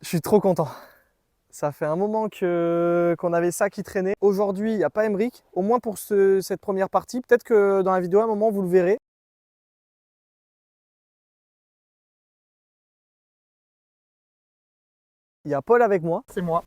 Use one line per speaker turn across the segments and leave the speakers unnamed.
Je suis trop content. Ça fait un moment qu'on avait ça qui traînait. Aujourd'hui, il n'y a pas Emric, au moins pour cette première partie. Peut-être que dans la vidéo, à un moment, vous le verrez. Il y a Paul avec moi.
C'est moi.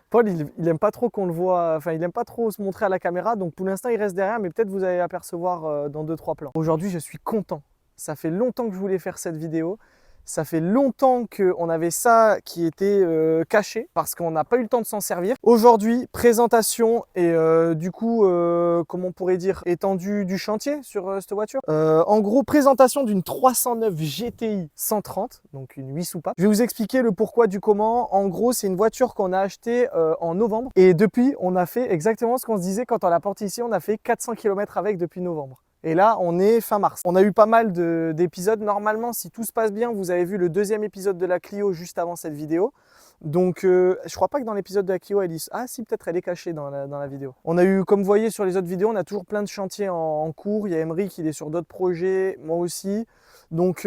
Paul, il aime pas trop qu'on le voit, enfin, il aime pas trop se montrer à la caméra. Donc pour l'instant, il reste derrière, mais peut-être vous allez l'apercevoir dans 2-3 plans. Aujourd'hui, je suis content. Ça fait longtemps que je voulais faire cette vidéo. Ça fait longtemps qu'on avait ça qui était caché parce qu'on n'a pas eu le temps de s'en servir. Aujourd'hui, présentation et du coup, comment on pourrait dire, étendue du chantier sur cette voiture. En gros, présentation d'une 309 GTI 130, donc une 8 soupapes. Je vais vous expliquer le pourquoi du comment. En gros, c'est une voiture qu'on a achetée en novembre et depuis, on a fait exactement ce qu'on se disait quand on l'a portée ici. On a fait 400 km avec depuis novembre. Et là, on est fin mars. On a eu pas mal d'épisodes. Normalement, si tout se passe bien, vous avez vu le deuxième épisode de la Clio juste avant cette vidéo. Donc, je crois pas que dans l'épisode de la Clio, elle est... Ah si, peut-être elle est cachée dans la vidéo. On a eu, comme vous voyez sur les autres vidéos, on a toujours plein de chantiers en cours. Il y a Emric, il est sur d'autres projets, moi aussi. Donc,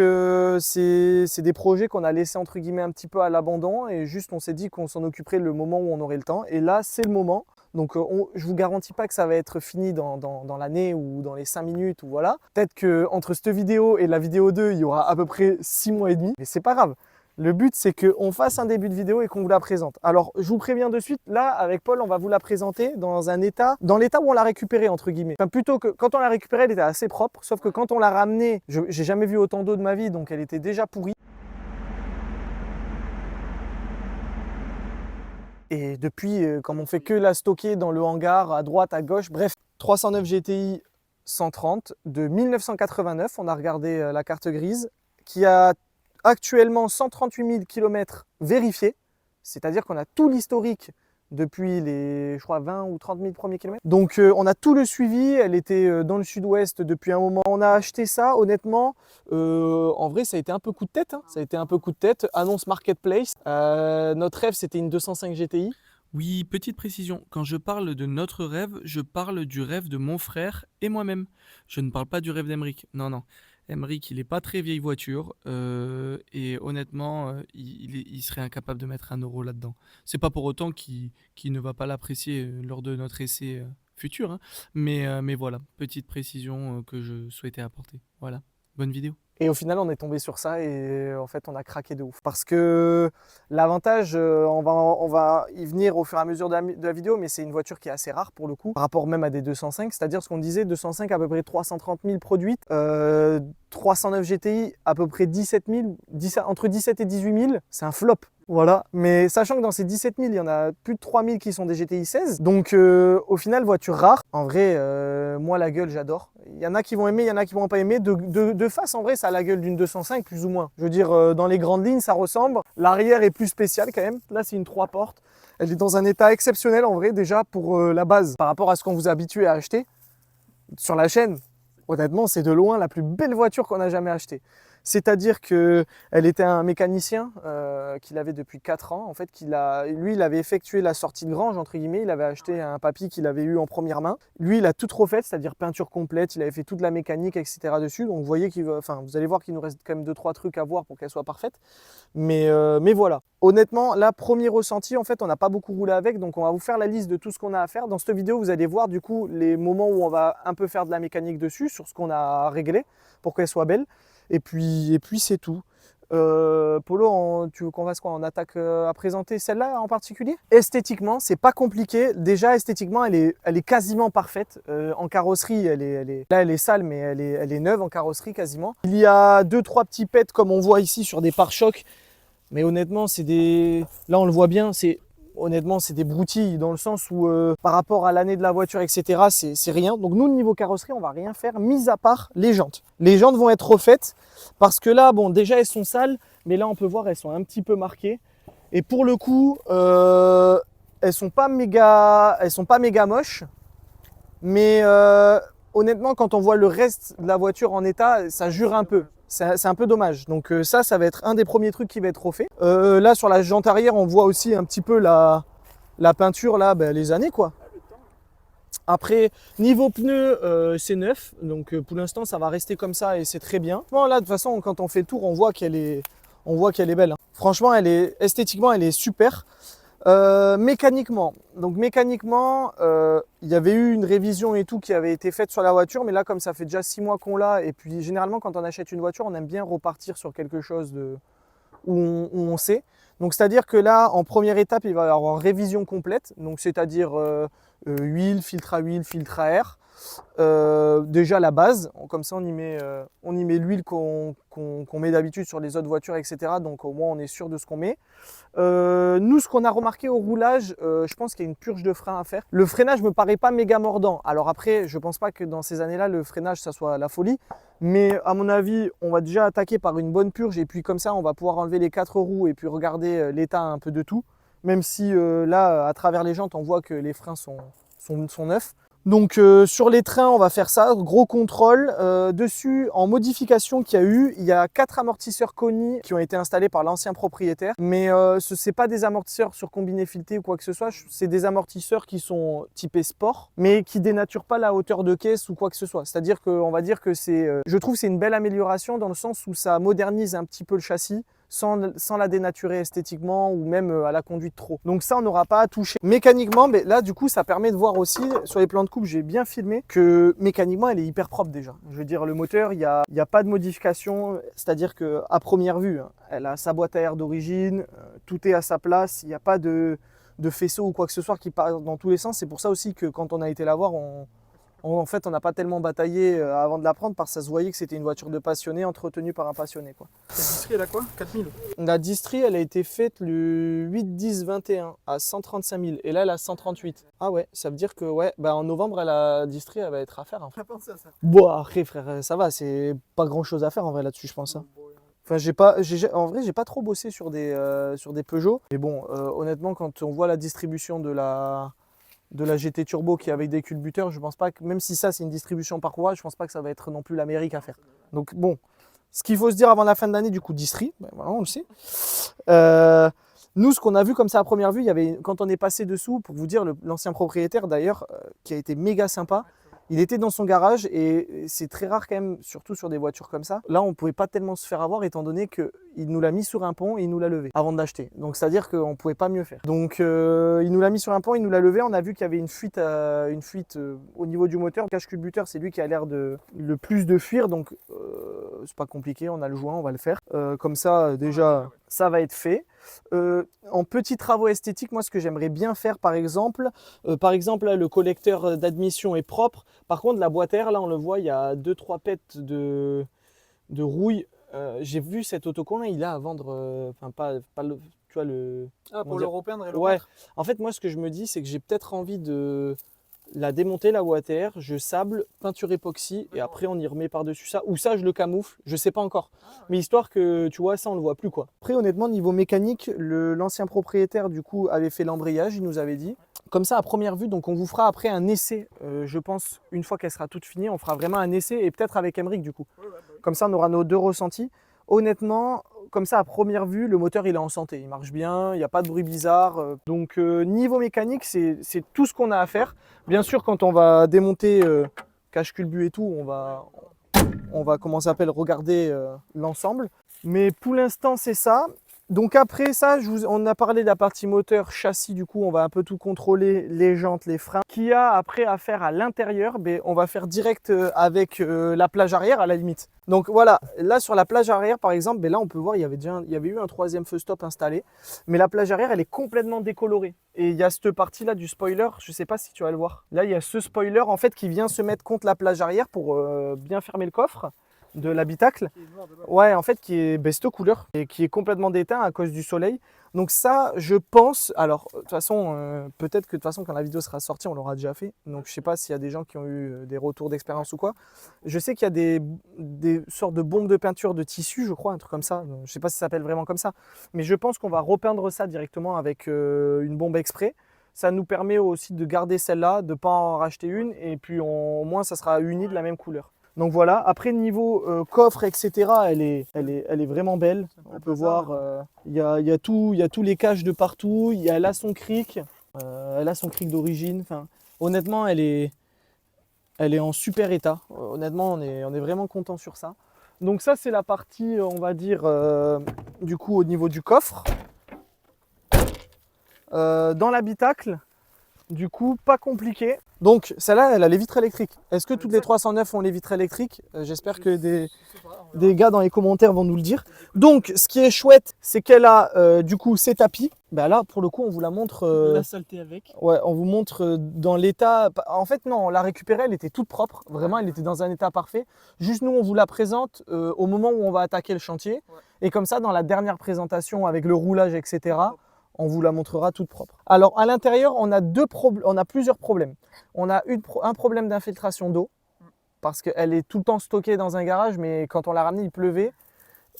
c'est des projets qu'on a laissés entre guillemets un petit peu à l'abandon. Et juste, on s'est dit qu'on s'en occuperait le moment où on aurait le temps. Et là, c'est le moment. Donc je ne vous garantis pas que ça va être fini dans l'année ou dans les 5 minutes ou voilà. Peut-être qu'entre cette vidéo et la vidéo 2, il y aura à peu près 6 mois et demi. Mais c'est pas grave. Le but, c'est qu'on fasse un début de vidéo et qu'on vous la présente. Alors, je vous préviens de suite, là, avec Paul, on va vous la présenter dans l'état où on l'a récupérée, entre guillemets. Enfin, plutôt que quand on l'a récupérée, elle était assez propre. Sauf que quand on l'a ramenée, j'ai jamais vu autant d'eau de ma vie, donc elle était déjà pourrie. Et depuis, comme on fait que la stocker dans le hangar, à droite, à gauche, bref, 309 GTI 130 de 1989, on a regardé la carte grise, qui a actuellement 138 000 km vérifiés, c'est-à-dire qu'on a tout l'historique depuis les, je crois, 20 ou 30 000 premiers kilomètres. Donc on a tout le suivi, elle était dans le sud-ouest depuis un moment. On a acheté ça, honnêtement, en vrai ça a été un peu coup de tête, hein. Ça a été un peu coup de tête, annonce marketplace. Notre rêve c'était une 205 GTI.
Oui, petite précision, quand je parle de notre rêve, je parle du rêve de mon frère et moi-même. Je ne parle pas du rêve d'Emeric. Non, non. Emeric, il est pas très vieille voiture et honnêtement, il serait incapable de mettre un euro là-dedans. C'est pas pour autant qu'il ne va pas l'apprécier lors de notre essai futur, hein. Mais voilà, petite précision que je souhaitais apporter. Voilà, bonne vidéo.
Et au final, on est tombé sur ça et en fait, on a craqué de ouf. Parce que l'avantage, on va y venir au fur et à mesure de la vidéo, mais c'est une voiture qui est assez rare pour le coup, par rapport même à des 205. C'est-à-dire ce qu'on disait, 205 à peu près 330 000 produites, 309 GTI à peu près 17 000, entre 17 et 18 000, c'est un flop. Voilà, mais sachant que dans ces 17 000, il y en a plus de 3 000 qui sont des GTI 16. Donc au final, voiture rare. En vrai, moi la gueule, j'adore. Il y en a qui vont aimer, il y en a qui vont pas aimer. De face, en vrai, ça a la gueule d'une 205 plus ou moins. Je veux dire, dans les grandes lignes, ça ressemble. L'arrière est plus spécial quand même. Là, c'est une 3 portes. Elle est dans un état exceptionnel en vrai, déjà pour la base. Par rapport à ce qu'on vous a habitué à acheter sur la chaîne, honnêtement, c'est de loin la plus belle voiture qu'on a jamais achetée. C'est-à-dire qu'elle était un mécanicien qu'il avait depuis 4 ans. En fait, lui, il avait effectué la sortie de grange, entre guillemets. Il avait acheté un papy qu'il avait eu en première main. Lui, il a tout refait, c'est-à-dire peinture complète. Il avait fait toute la mécanique, etc. dessus. Donc, vous voyez vous allez voir qu'il nous reste quand même 2-3 trucs à voir pour qu'elle soit parfaite. Mais voilà. Honnêtement, là, premier ressenti, en fait, on n'a pas beaucoup roulé avec. Donc, on va vous faire la liste de tout ce qu'on a à faire. Dans cette vidéo, vous allez voir, du coup, les moments où on va un peu faire de la mécanique dessus, sur ce qu'on a réglé pour qu'elle soit belle. Et puis c'est tout. Polo, tu veux qu'on fasse quoi? On attaque à présenter celle-là en particulier? Esthétiquement, c'est pas compliqué. Déjà, esthétiquement, elle est quasiment parfaite. En carrosserie, là, elle est sale, mais elle est neuve en carrosserie quasiment. Il y a 2-3 petits pets comme on voit ici sur des pare-chocs. Mais honnêtement, là, on le voit bien, honnêtement, c'est des broutilles dans le sens où par rapport à l'année de la voiture, etc., c'est rien. Donc nous, niveau carrosserie, on va rien faire, mis à part les jantes. Les jantes vont être refaites parce que là, bon, déjà, elles sont sales, mais là, on peut voir, elles sont un petit peu marquées. Et pour le coup, elles sont pas méga moches, mais honnêtement, quand on voit le reste de la voiture en état, ça jure un peu. C'est un peu dommage. Donc ça va être un des premiers trucs qui va être refait. Là, sur la jante arrière, on voit aussi un petit peu la peinture, là, les années, quoi. Après, niveau pneus, c'est neuf. Donc pour l'instant, ça va rester comme ça et c'est très bien. Bon, là, de toute façon, quand on fait le tour, on voit On voit qu'elle est belle, hein. Franchement, esthétiquement, elle est super. Mécaniquement, il y avait eu une révision et tout qui avait été faite sur la voiture, mais là, comme ça fait déjà 6 mois qu'on l'a, et puis généralement, quand on achète une voiture, on aime bien repartir sur quelque chose où on sait. Donc, c'est-à-dire que là, en première étape, il va y avoir révision complète, donc c'est-à-dire huile, filtre à huile, filtre à air. Déjà la base, comme ça on y met l'huile qu'on met d'habitude sur les autres voitures, etc. Donc au moins on est sûr de ce qu'on met. Nous, ce qu'on a remarqué au roulage, je pense qu'il y a une purge de frein à faire. Le freinage me paraît pas méga mordant. Alors après, je pense pas que dans ces années-là, le freinage, ça soit la folie. Mais à mon avis, on va déjà attaquer par une bonne purge. Et puis comme ça, on va pouvoir enlever les 4 roues et puis regarder l'état un peu de tout. Même si là, à travers les jantes, on voit que les freins sont neufs. Donc sur les trains, on va faire ça, gros contrôle. Dessus, en modification qu'il y a eu, il y a 4 amortisseurs Koni qui ont été installés par l'ancien propriétaire. Mais ce n'est pas des amortisseurs sur combiné fileté ou quoi que ce soit, c'est des amortisseurs qui sont typés sport, mais qui dénaturent pas la hauteur de caisse ou quoi que ce soit. C'est-à-dire qu'on va dire que je trouve que c'est une belle amélioration dans le sens où ça modernise un petit peu le châssis, sans la dénaturer esthétiquement ou même à la conduite trop. Donc ça, on n'aura pas à toucher. Mécaniquement, mais là, du coup, ça permet de voir aussi, sur les plans de coupe, j'ai bien filmé, que mécaniquement, elle est hyper propre déjà. Je veux dire, le moteur, il n'y a pas de modification, c'est-à-dire qu'à première vue, hein, elle a sa boîte à air d'origine, tout est à sa place, il n'y a pas de faisceau ou quoi que ce soit qui part dans tous les sens. C'est pour ça aussi que quand on a été la voir, en fait, on n'a pas tellement bataillé avant de la prendre parce que ça se voyait que c'était une voiture de passionné entretenue par un passionné, quoi.
La distrie, elle a quoi? 4000?
La distrie, elle a été faite le 8-10-21 à 135 000 et là, elle a 138. Ah ouais, ça veut dire que ouais, bah en novembre, la distrie, elle va être à faire. En fait.
T'as pensé à ça?
Bon, après, frère, ça va, c'est pas grand chose à faire en vrai là-dessus, je pense. Hein. Enfin, en vrai, j'ai pas trop bossé sur des Peugeot. Mais bon, honnêtement, quand on voit la distribution de la GT Turbo qui est avec des culbuteurs, je pense pas que, même si ça c'est une distribution par courage, je pense pas que ça va être non plus l'Amérique à faire. Donc bon, ce qu'il faut se dire avant la fin de l'année, du coup, distri, ben voilà, on le sait. Nous, ce qu'on a vu comme ça à première vue, il y avait, quand on est passé dessous, pour vous dire, l'ancien propriétaire d'ailleurs, qui a été méga sympa, il était dans son garage et c'est très rare quand même, surtout sur des voitures comme ça. Là, on ne pouvait pas tellement se faire avoir étant donné qu'il nous l'a mis sur un pont et il nous l'a levé avant de l'acheter. Donc, c'est-à-dire qu'on ne pouvait pas mieux faire. Donc, il nous l'a mis sur un pont, il nous l'a levé. On a vu qu'il y avait une fuite au niveau du moteur. Le cache-culbuteur, c'est lui qui a l'air le plus de fuir. Donc, c'est pas compliqué, on a le joint, on va le faire. Comme ça, déjà, ça va être fait. En petits travaux esthétiques, moi ce que j'aimerais bien faire par exemple là, le collecteur d'admission est propre. Par contre la boîte à air, là on le voit, il y a 2-3 pets de rouille. J'ai vu cet autocollant, il a à vendre, enfin pas le, tu vois le...
Ah, pour l'européen de Renault.
Ouais, en fait moi ce que je me dis c'est que j'ai peut-être envie de la démonter, la boîte à air, je sable, peinture époxy et après on y remet par-dessus ça. Ou ça je le camoufle, je sais pas encore. Mais histoire que tu vois ça on le voit plus quoi. Après honnêtement niveau mécanique, l'ancien propriétaire du coup avait fait l'embrayage, il nous avait dit. Comme ça à première vue, donc on vous fera après un essai, je pense une fois qu'elle sera toute finie, on fera vraiment un essai et peut-être avec Emric du coup. Comme ça on aura nos deux ressentis. Honnêtement, comme ça à première vue, le moteur il est en santé, il marche bien, il n'y a pas de bruit bizarre. Donc niveau mécanique, c'est tout ce qu'on a à faire. Bien sûr, quand on va démonter cache-culbu et tout, on va comment ça s'appelle, regarder l'ensemble. Mais pour l'instant, c'est ça. Donc après ça, on a parlé de la partie moteur, châssis, du coup on va un peu tout contrôler, les jantes, les freins. Qu'il y a après à faire à l'intérieur, on va faire direct avec la plage arrière à la limite. Donc voilà, là sur la plage arrière par exemple, là on peut voir il y avait eu un troisième feu stop installé. Mais la plage arrière elle est complètement décolorée. Et il y a cette partie là du spoiler, je ne sais pas si tu vas le voir. Là il y a ce spoiler en fait qui vient se mettre contre la plage arrière pour bien fermer le coffre de l'habitacle. Ouais, en fait, qui est cette couleur et qui est complètement déteint à cause du soleil. Donc ça, je pense, alors de toute façon, peut-être que de toute façon quand la vidéo sera sortie, on l'aura déjà fait. Donc je sais pas s'il y a des gens qui ont eu des retours d'expérience ou quoi. Je sais qu'il y a des sortes de bombes de peinture de tissu, je crois, un truc comme ça. Je sais pas si ça s'appelle vraiment comme ça. Mais je pense qu'on va repeindre ça directement avec une bombe exprès. Ça nous permet aussi de garder celle-là, de ne pas en racheter une. Et puis au moins, ça sera uni de la même couleur. Donc voilà, après niveau coffre, etc., elle est vraiment belle. On peut voir, il y a tous les caches de partout. Elle a son cric, d'origine. Enfin, honnêtement, elle est en super état. Honnêtement, on est vraiment content sur ça. Donc ça, c'est la partie, on va dire, du coup, au niveau du coffre. Dans l'habitacle, du coup, pas compliqué. Donc, celle-là, elle a les vitres électriques. Est-ce que toutes les 309 ont les vitres électriques? J'espère que des gars dans les commentaires vont nous le dire. Donc, ce qui est chouette, c'est qu'elle a, du coup, ses tapis. Bah là, pour le coup, on vous la montre.
La saleté avec.
Ouais, on vous montre dans l'état. En fait, non, on l'a récupérée, elle était toute propre. Vraiment, elle était dans un état parfait. Juste nous, on vous la présente au moment où on va attaquer le chantier.
Ouais.
Et comme ça, dans la dernière présentation avec le roulage, etc., on vous la montrera toute propre. Alors, à l'intérieur, on a plusieurs problèmes. On a un problème d'infiltration d'eau parce qu'elle est tout le temps stockée dans un garage, mais quand on l'a ramenée, il pleuvait.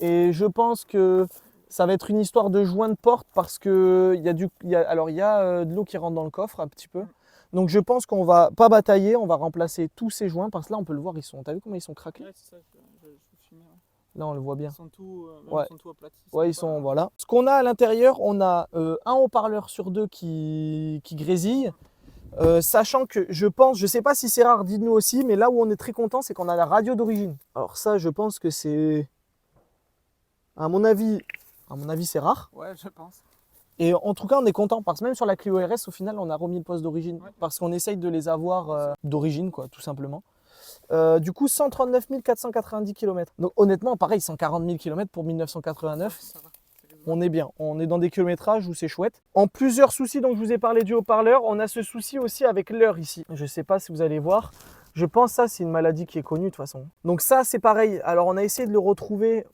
Et je pense que ça va être une histoire de joint de porte parce que il y a de l'eau qui rentre dans le coffre un petit peu. Donc je pense qu'on va pas batailler, on va remplacer tous ces joints parce que là on peut le voir, t'as vu comment ils sont craqués?
Ouais, c'est ça, je filmer.
Là on le voit bien.
Ils sont tout,
Ouais.
ils sont tout aplatis.
Ouais, ils sont, voilà. Ce qu'on a à l'intérieur, on a un haut-parleur sur deux qui grésille. Sachant que je sais pas si c'est rare, dites-nous aussi, mais là où on est très content, c'est qu'on a la radio d'origine. Alors ça, je pense que c'est, à mon avis, c'est rare.
Ouais, je pense.
Et en tout cas, on est content parce que même sur la Clio RS, au final, on a remis le poste d'origine
Ouais.
parce qu'on essaye de les avoir d'origine, quoi, tout simplement. Du coup, 139 490 km. Donc honnêtement, pareil, 140 000 km pour 1989.
Ça va.
On est bien, on est dans des kilométrages où c'est chouette. En plusieurs soucis, donc je vous ai parlé du haut-parleur, on a ce souci aussi avec l'heure ici. Je ne sais pas si vous allez voir, je pense que ça c'est une maladie qui est connue de toute façon. Donc ça c'est pareil, alors on a essayé de le retrouver,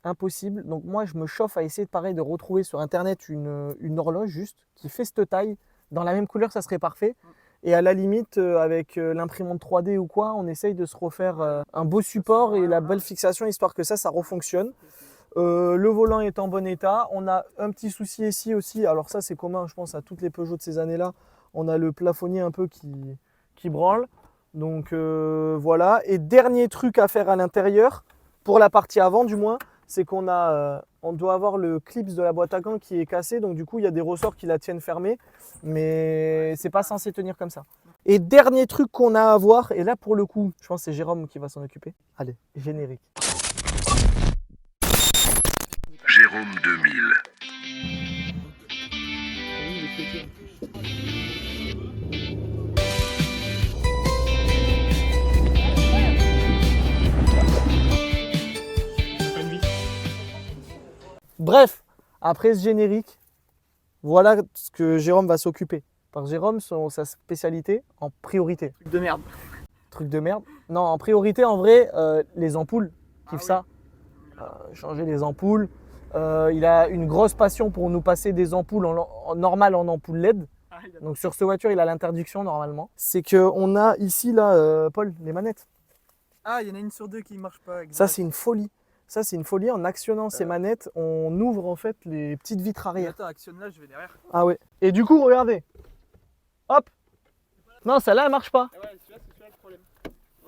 impossible. Donc moi je me chauffe à essayer de retrouver sur internet une horloge juste qui fait cette taille, dans la même couleur ça serait parfait. Et à la limite, avec l'imprimante 3D ou quoi, on essaye de se refaire un beau support et la belle fixation histoire que ça refonctionne. Le volant est en bon état. On a un petit souci ici aussi. Alors ça c'est commun je pense à toutes les Peugeot de ces années-là. On a le plafonnier un peu qui branle. Donc voilà. Et dernier truc à faire à l'intérieur, pour la partie avant du moins, c'est qu'on on doit avoir le clips de la boîte à gants qui est cassé. Donc du coup il y a des ressorts qui la tiennent fermée. Mais c'est pas censé tenir comme ça. Et dernier truc qu'on a à voir, et là pour le coup, je pense que c'est Jérôme qui va s'en occuper. Allez, générique.
Jérôme 2000.
Bref, après ce générique, voilà ce que Jérôme va s'occuper. Parce que Jérôme, sa spécialité, en priorité.
Truc de merde.
Truc de merde. Non, en priorité, en vrai, les ampoules, kiffe ça. Changer les ampoules. Il a une grosse passion pour nous passer des ampoules normales en ampoules LED. Donc sur cette voiture, il a l'interdiction normalement. C'est qu'on a ici, là, Paul, les manettes.
Ah, il y en a une sur deux qui ne marche pas. Exact.
Ça, c'est une folie. Ça, c'est une folie. En actionnant ces manettes, on ouvre en fait les petites vitres arrière.
Attends, actionne là, je vais derrière.
Ah ouais. Et du coup, regardez. Hop. Non, celle-là, elle marche pas.
Ah ouais, c'est celui-là le problème.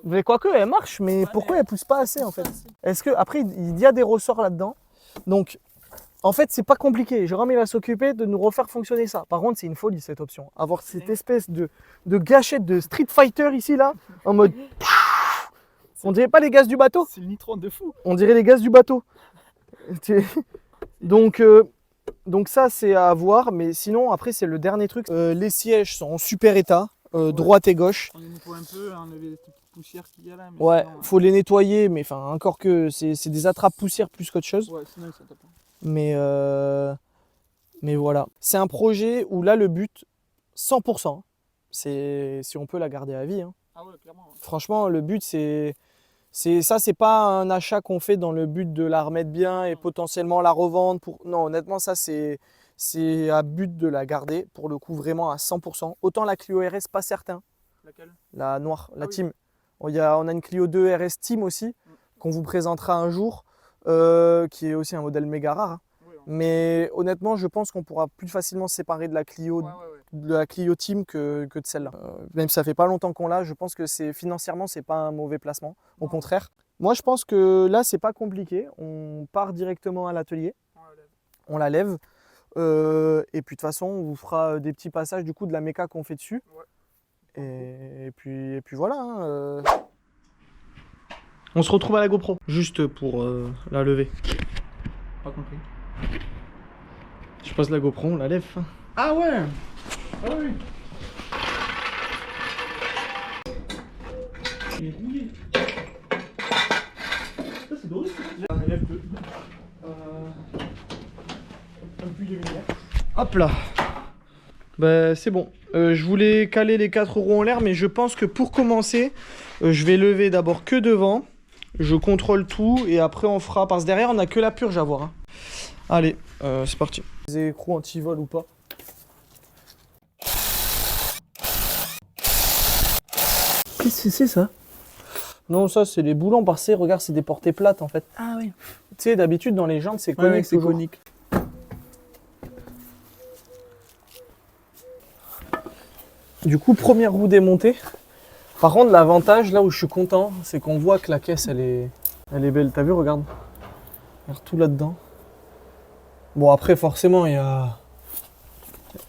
Mais quoique, elle marche, mais pourquoi elle pousse pas assez en fait? Est-ce que après, il y a des ressorts là-dedans. Donc, en fait, c'est pas compliqué. Jérôme, il va s'occuper de nous refaire fonctionner ça. Par contre, c'est une folie cette option. Avoir cette espèce de gâchette de Street Fighter ici, là, en mode. On dirait pas les gaz du bateau.
C'est le nitron de fou.
On dirait les gaz du bateau. Donc ça, c'est à voir. Mais sinon, après, c'est le dernier truc. Les sièges sont en super état, droite et gauche.
On les nettoie un peu, enlever les petites poussières qu'il y a là. Mais
Ouais,
sinon,
faut les nettoyer, mais enfin, encore que c'est des attrapes poussières plus qu'autre chose.
ouais, sinon ils sont tapés.
Mais voilà. C'est un projet où là, le but, 100%, c'est si on peut la garder à vie. Hein.
Ah ouais, clairement. Ouais.
Franchement, le but, c'est pas un achat qu'on fait dans le but de la remettre bien et potentiellement la revendre. Non, honnêtement, ça, c'est à but de la garder, pour le coup, vraiment à 100%. Autant la Clio RS, pas certain.
Laquelle?
La noire, la
oui.
Team. On a une Clio 2 RS Team aussi, qu'on vous présentera un jour, qui est aussi un modèle méga rare. Hein.
Oui,
Mais honnêtement, je pense qu'on pourra plus facilement se séparer de la Clio, de la Clio Team que de celle-là. Même si ça fait pas longtemps qu'on l'a, je pense que financièrement, c'est pas un mauvais placement. Au contraire. Moi, je pense que là, c'est pas compliqué. On part directement à l'atelier. On la lève. Et puis de toute façon, on vous fera des petits passages du coup de la méca qu'on fait dessus. Ouais. Et puis voilà. Hein, On se retrouve à la GoPro, juste pour la lever.
Pas compris.
Je pose la GoPro, on la lève.
Ah ouais. Ah oui. Il est rouillé. Ça c'est drôle.
Hop là. Bah c'est bon. Je voulais caler les 4 roues en l'air, mais je pense que pour commencer, je vais lever d'abord que devant. Je contrôle tout et après on fera. Parce que derrière on a que la purge à voir. Hein. Allez, c'est parti. Les écrous anti-vol ou pas? Qu'est-ce que c'est ça? Non, ça c'est les boulons parce que regarde, c'est des portées plates en fait.
Ah oui.
Tu sais, d'habitude dans les jantes c'est conique.
Ouais, c'est
toujours.
conique.
Du coup, première roue démontée. Par contre, l'avantage là où je suis content, c'est qu'on voit que la caisse elle est belle. T'as vu, regarde. Regarde tout là-dedans. Bon, après, forcément, il y a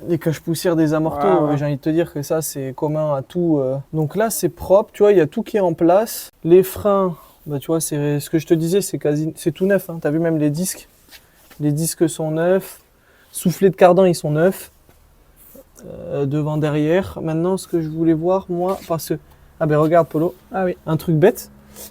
les caches-poussières des amortos.
Ouais.
J'ai envie de te dire que ça, c'est commun à tout. Donc là, c'est propre. Tu vois, il y a tout qui est en place. Les freins, bah, tu vois, c'est ce que je te disais, c'est tout neuf. Hein. T'as vu même les disques. Les disques sont neufs. Soufflets de cardan, ils sont neufs. Devant, derrière. Maintenant, ce que je voulais voir, moi, parce que... Ah ben regarde, Polo.
Ah oui.
Un truc bête.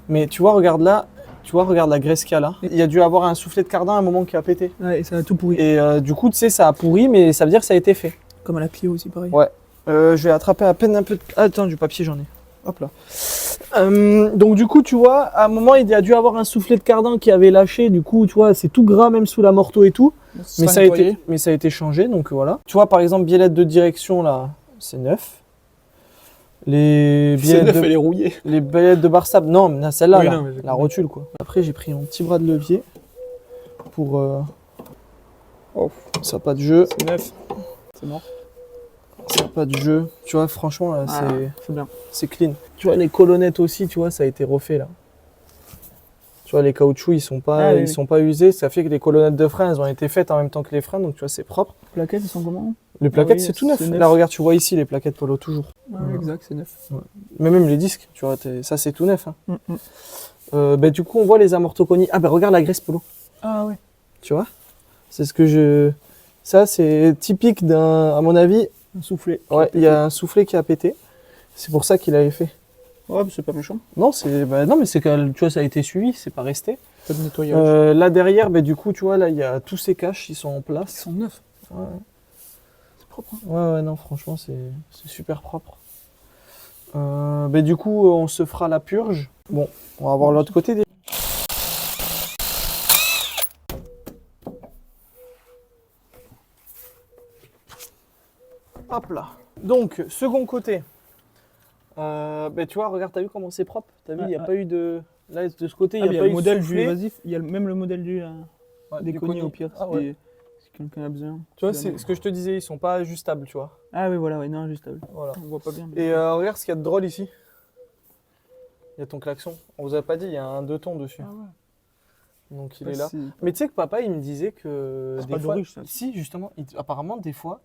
Mais tu vois, regarde là. Tu vois, regarde la graisse qu'il y a là. Il y a dû avoir un soufflet de cardan à un moment qui a pété.
Ouais, et ça a tout pourri.
Et du coup, tu sais, ça a pourri, mais ça veut dire que ça a été fait.
Comme à la Clio aussi, pareil.
Ouais. Je vais attraper à peine un peu de... Ah, attends, du papier, j'en ai. Hop là. Donc du coup, tu vois, à un moment, il y a dû avoir un soufflet de cardan qui avait lâché. Du coup, tu vois, c'est tout gras même sous la morteau et tout. Mais ça a été changé, donc voilà. Tu vois, par exemple, biellette de direction, là, c'est neuf. Les billettes
elle est rouillée.
les billettes de bar sable, non, mais celle-là,
Oui,
là,
non, mais j'ai
la
compris.
rotule, quoi. Après, j'ai pris mon petit bras de levier pour... Oh, ça n'a pas de jeu.
C'est neuf. C'est mort.
Ça n'a pas de jeu. Tu vois, franchement, là,
C'est bien.
c'est clean. Tu vois, les colonnettes aussi, tu vois, ça a été refait, là. Tu vois, les caoutchoucs, ils sont pas usés. Ça fait que les colonnettes de frein, elles ont été faites en même temps que les freins, donc tu vois, c'est propre.
Les plaquettes, elles sont comment?
Les plaquettes,
oui,
c'est tout neuf.
c'est neuf.
Là, regarde, tu vois ici les plaquettes Polo, toujours.
Ouais, exact, c'est neuf.
Mais même les disques, tu vois, ça, c'est tout neuf. Hein.
Mm.
Du coup, on voit les amortoconies. Ah, bah, regarde la graisse Polo.
Ah ouais.
Tu vois? C'est ce que je... Ça, c'est typique d'un... À mon avis,
Un soufflet.
ouais, il y a un soufflet qui a pété. C'est pour ça qu'il avait fait.
Ouais, mais c'est pas méchant.
Non, non, mais c'est que, tu vois, ça a été suivi, c'est pas resté.
Pas de nettoyage.
Là, derrière, du coup, tu vois, là, il y a tous ces caches, ils sont en
Ils
place.
sont neufs.
Ouais,
C'est propre. Hein.
ouais, non, franchement, c'est super propre. Du coup, on se fera la purge. Bon, on va voir l'autre côté. Hop là. Donc, second côté. Tu vois, regarde, t'as vu comment c'est propre? T'as vu, il n'y a pas eu de... Là, de ce côté, il n'y a pas eu de
modèle
soufflet.
Vas-y, il y a même le modèle du des cognis au pire.
Ah, ouais.
Si quelqu'un a besoin.
Tu vois, c'est ce que je te disais, ils sont pas ajustables, tu vois.
Ah oui, voilà, ouais, non, ajustable.
Voilà.
On voit pas bien. Mais...
Et regarde ce qu'il y a de drôle ici. Il y a ton klaxon. On vous a pas dit, il y a un 2 tons dessus.
Ah ouais.
Donc il est là.
C'est-
Mais tu sais que papa, il me disait que
C'est
des
pas
fois,
d'origine, ça.
si justement, apparemment des fois,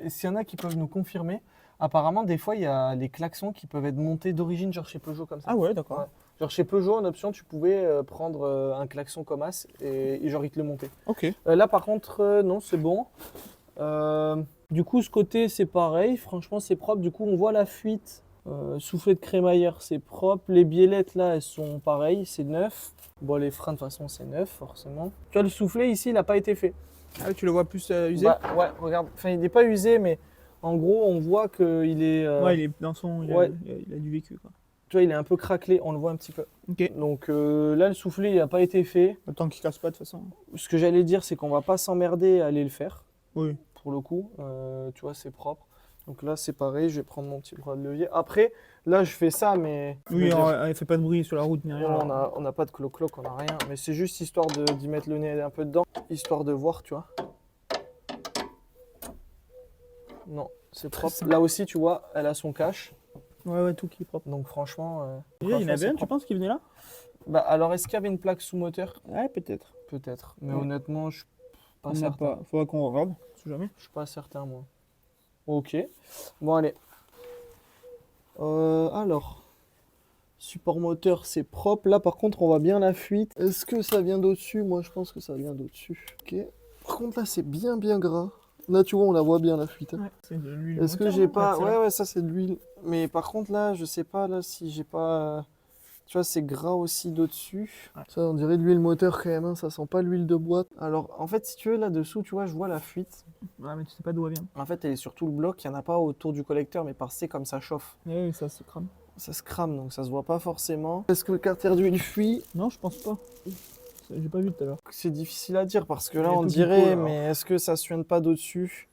s'il y en a qui peuvent nous confirmer, apparemment des fois il y a les klaxons qui peuvent être montés d'origine, genre chez Peugeot comme ça.
Ah ouais, d'accord.
Ouais. Genre chez Peugeot, en option, tu pouvais prendre un klaxon comme as et genre il te le montait.
Ok.
Là par contre, non, c'est bon. Du coup, ce côté c'est pareil, franchement c'est propre. Du coup, on voit la fuite. Soufflet de crémaillère, c'est propre. Les biellettes là, elles sont pareilles, c'est neuf. Bon, les freins de toute façon, c'est neuf forcément. Tu vois, le soufflet ici, il n'a pas été fait.
Ah, tu le vois plus usé?
Bah, ouais, regarde. Enfin, il n'est pas usé, mais en gros, on voit qu'il est.
Ouais, il est dans son.
Ouais.
Il a du vécu, quoi.
Tu vois, il est un peu craquelé, on le voit un petit peu.
Ok.
Donc là, le soufflet, il n'a pas été fait.
Le temps qu'il casse pas, de toute façon.
Ce que j'allais dire, c'est qu'on va pas s'emmerder à aller le faire.
Oui.
Pour le coup, tu vois, c'est propre. Donc là, c'est pareil, je vais prendre mon petit bras de levier. Après, là, je fais ça, mais...
Oui, elle fait pas de bruit sur la route ni rien.
Non, on n'a pas de cloc-cloc, on n'a rien. Mais c'est juste histoire d'y mettre le nez un peu dedans, histoire de voir, tu vois. Non, c'est propre. Là aussi, tu vois, elle a son cache.
Ouais, tout qui est propre.
Donc franchement...
Il y en avait un, tu penses, qui venait là?
Bah alors, est-ce qu'il y avait une plaque sous moteur?
Ouais, peut-être.
Peut-être. Mais
Ouais.
honnêtement, je suis pas
On n'a
certain.
pas. Faudra qu'on regarde, si jamais.
Je suis pas certain, moi. Ok. Bon, allez. Alors. Support moteur, c'est propre. Là, par contre, on voit bien la fuite. Est-ce que ça vient d'au-dessus? Moi, je pense que ça vient d'au-dessus. Ok. Par contre, là, c'est bien gras. Là, tu vois, on la voit bien, la fuite. Hein.
Ouais, c'est de l'huile.
Est-ce que
moteur,
j'ai
non,
pas...
celle-là.
Ouais, ça, c'est de l'huile. Mais par contre, là, je sais pas, là, si j'ai pas... Tu vois, c'est gras aussi d'au-dessus.
Ouais.
Ça, on dirait de l'huile moteur quand même, hein. Ça sent pas l'huile de boîte. Alors, en fait, si tu veux, là-dessous, tu vois, je vois la fuite.
Ouais, mais tu sais pas d'où elle vient.
En fait, elle est sur tout le bloc. Il n'y en a pas autour du collecteur, mais parce que c'est comme ça chauffe.
Oui, ça se crame.
Ça se crame, donc ça se voit pas forcément. Est-ce que le carter d'huile fuit?
Non, je pense pas. J'ai pas vu tout à l'heure.
C'est difficile à dire parce que
Il y
là,
a
on
tout qui
dirait,
coule, alors.
mais est-ce que ça suinte pas d'au-dessus?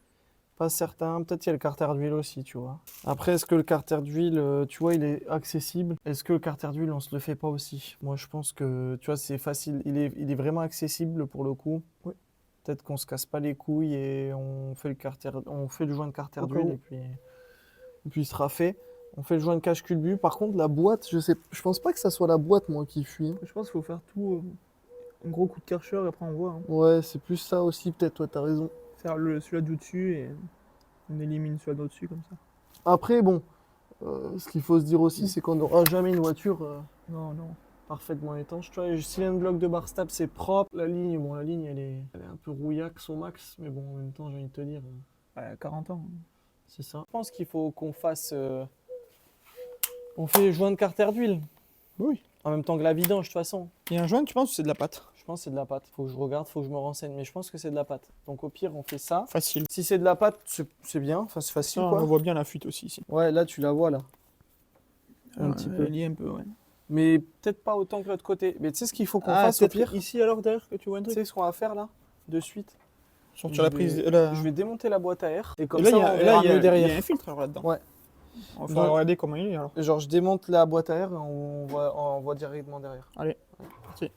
Pas certain. Peut-être qu'il y a le carter d'huile aussi, tu vois. Après, est-ce que le carter d'huile, tu vois, il est accessible? Est-ce que le carter d'huile, on se le fait pas aussi? Moi, je pense que, tu vois, c'est facile. Il est vraiment accessible pour le coup.
Oui.
Peut-être qu'on se casse pas les couilles et on fait le joint de carter
Au cas
d'huile
où.
et puis il sera fait. On fait le joint de cache-culbut. Par contre, la boîte, je pense pas que ça soit la boîte, moi, qui fuit.
Je pense qu'il faut faire tout. Un gros coup de Karcher et après on voit. Hein.
Ouais, c'est plus ça aussi, peut-être, toi, t'as raison.
Faire celui-là du dessus et on élimine celui-là d'au-dessus comme ça.
Après, bon, ce qu'il faut se dire aussi, c'est qu'on n'aura jamais une voiture
Non, non.
parfaitement étanche. Tu vois, le cylindre bloc de bar stable, c'est propre. La ligne, elle est un peu rouillax au max, mais bon, en même temps, j'ai envie de te dire,
Ouais, 40 ans.
c'est ça. Je pense qu'il faut qu'on fasse... on fait le joint de carter d'huile,
Oui.
en même temps que la vidange, de toute façon.
Il y a un joint, tu penses que c'est de la pâte?
Je pense que c'est de la pâte. Faut que je regarde, faut que je me renseigne, mais je pense que c'est de la pâte. Donc au pire, on fait ça.
Facile.
Si c'est de la pâte, c'est bien, enfin c'est facile,
Ah,
quoi.
on voit bien la fuite aussi ici.
Ouais, là, tu la vois, là. Un petit peu.
Elle y est un peu, ouais.
Mais peut-être pas autant que l'autre côté. Mais tu sais ce qu'il faut qu'on
Ah,
fasse au
peut-être
pire?
ici alors derrière que tu vois un
Tu
truc.
sais ce qu'on va faire là? De suite.
Sortir la
Je
prise.
vais-
Là,
Je vais démonter la boîte à air. Et comme
et là,
ça,
il y
on
a,
verra
là, il y a-
mieux
il y a
derrière.
un filtre alors là-dedans.
Ouais.
On va
Dans-
regarder comment il est alors.
Genre, je démonte la boîte à air et on voit directement derrière.
Allez, parti.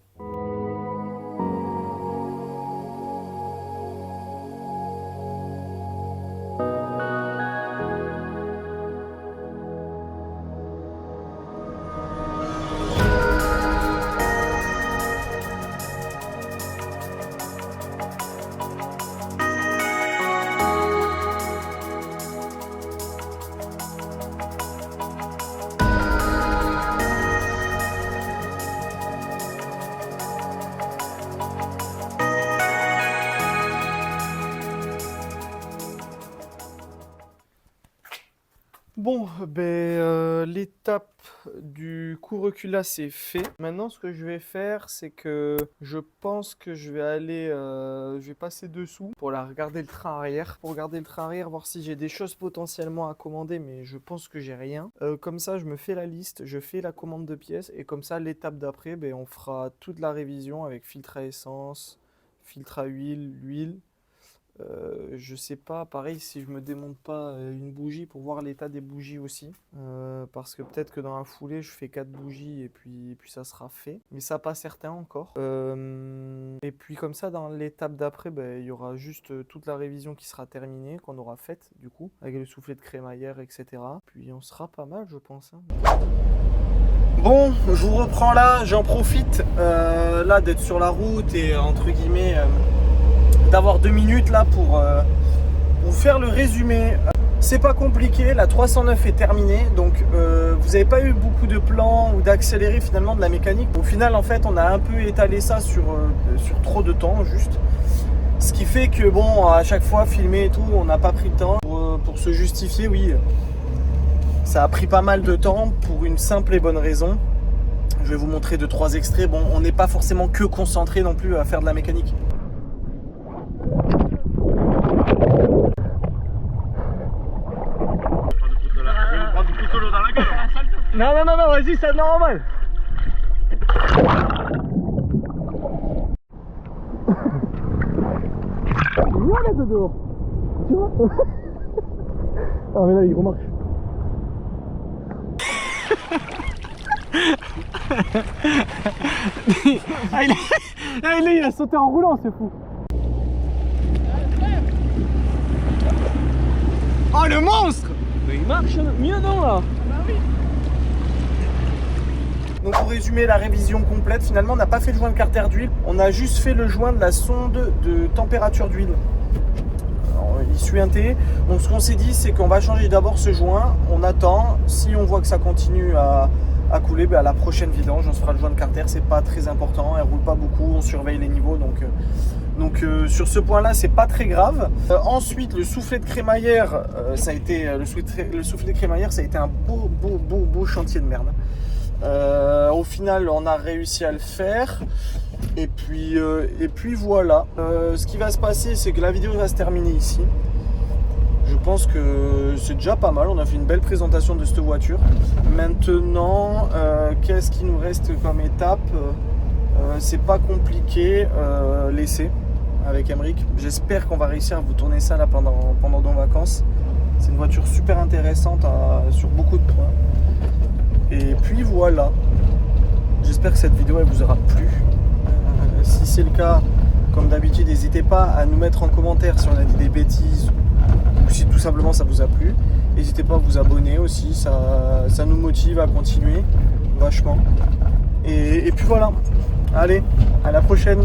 Bon, l'étape du coup recul là c'est fait. Maintenant ce que je vais faire c'est que je pense que je vais aller, je vais passer dessous pour regarder le train arrière. Pour regarder le train arrière, voir si j'ai des choses potentiellement à commander mais je pense que j'ai rien. Comme ça je me fais la liste, je fais la commande de pièces et comme ça l'étape d'après on fera toute la révision avec filtre à essence, filtre à huile, l'huile. Je sais pas, pareil, si je me démonte pas une bougie pour voir l'état des bougies aussi. Parce que peut-être que dans la foulée, je fais 4 bougies et puis ça sera fait. Mais ça, pas certain encore. Et puis comme ça, dans l'étape d'après, il y aura juste toute la révision qui sera terminée, qu'on aura faite du coup, avec le soufflet de crémaillère, etc. Puis on sera pas mal, je pense. Hein. Bon, je vous reprends là, j'en profite là d'être sur la route et entre guillemets... d'avoir 2 minutes là pour faire le résumé. C'est pas compliqué, la 309 est terminée, donc vous n'avez pas eu beaucoup de plans ou d'accéléré finalement de la mécanique. Au final en fait on a un peu étalé ça sur trop de temps juste. Ce qui fait que bon, à chaque fois filmer et tout, on n'a pas pris de temps pour se justifier, oui. Ça a pris pas mal de temps pour une simple et bonne raison. Je vais vous montrer 2-3 extraits. Bon, on n'est pas forcément que concentré non plus à faire de la mécanique. Non, vas-y, c'est normal. Voilà de dehors. Tu vois? Ah mais là il remarque. Il a sauté en roulant, c'est fou. Oh le monstre! Mais il marche mieux non là? Donc pour résumer la révision complète, finalement on n'a pas fait le joint de carter d'huile, on a juste fait le joint de la sonde de température d'huile. Il suit un T. Donc ce qu'on s'est dit c'est qu'on va changer d'abord ce joint, on attend, si on voit que ça continue à à couler, à la prochaine vidange on se fera le joint de carter, c'est pas très important, elle roule pas beaucoup, on surveille les niveaux, donc sur ce point là c'est pas très grave. Ensuite le soufflet de crémaillère, ça a été le soufflet de crémaillère, ça a été un beau chantier de merde. Au final on a réussi à le faire et puis voilà. Ce qui va se passer, c'est que la vidéo va se terminer ici. Je pense que c'est déjà pas mal, on a fait une belle présentation de cette voiture. Maintenant, qu'est-ce qui nous reste comme étape? C'est pas compliqué, l'essai avec Emric. J'espère qu'on va réussir à vous tourner ça là pendant nos vacances. C'est une voiture super intéressante sur beaucoup de points. Et puis voilà, j'espère que cette vidéo elle vous aura plu. Si c'est le cas, comme d'habitude, n'hésitez pas à nous mettre en commentaire si on a dit des bêtises ou si tout simplement ça vous a plu. N'hésitez pas à vous abonner aussi, ça nous motive à continuer vachement. Et puis voilà, allez, à la prochaine.